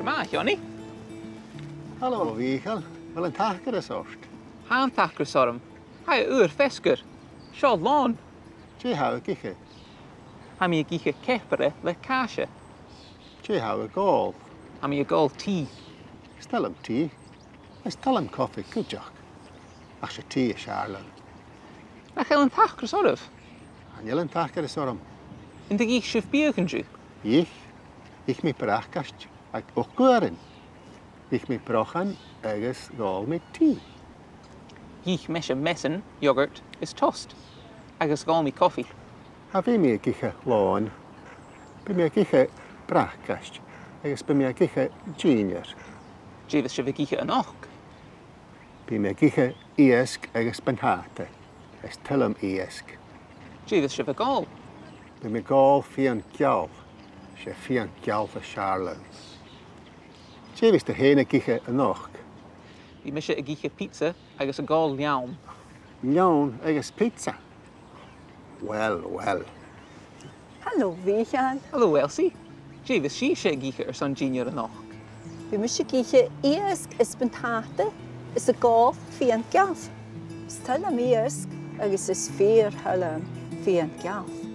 ma, Johnny. Hallo, Michael. Wel yn tachgar y sorst. Han tachgar sorum. Hai fesgur. Sio lôn. Ti haw y giche. Ha mi giche kepere le kashe. Ti haw y gol. Ha mi gol tea. Stel am ti. Stel am coffi cwjach. Ach se ti y siarlan. Na chael yn tachgar soruf. Aniel yn tachgar y sorum. In de gich shif biogenju. Ich mi brachgast ag ogwyrin. Ich mi brochan agus gol mi ti. Gich meshe messen, yoghurt, is toast. Agus gol mi coffee. Ha fi mi giche lôn. By mi giche brachgast. Agus by mi giche junior. Jevis shif giche yn och. By mi giche iesg agus benhate. Es tellum iesg. Jevis shif gol. By mi gol fian gial. Se fian gial y siarlan. Jevis de hene giche yn och. Bi mishe giche pizza, agus a gol liaum. Liaum agus pizza. Well. Hallo, Michael. Hallo, Elsie. Jevis she giche son junior yn och. Bi mishe giche iesg is bentate, is a gol fian giaf. Stella mi iesg, agus is fear hallam fian giaf.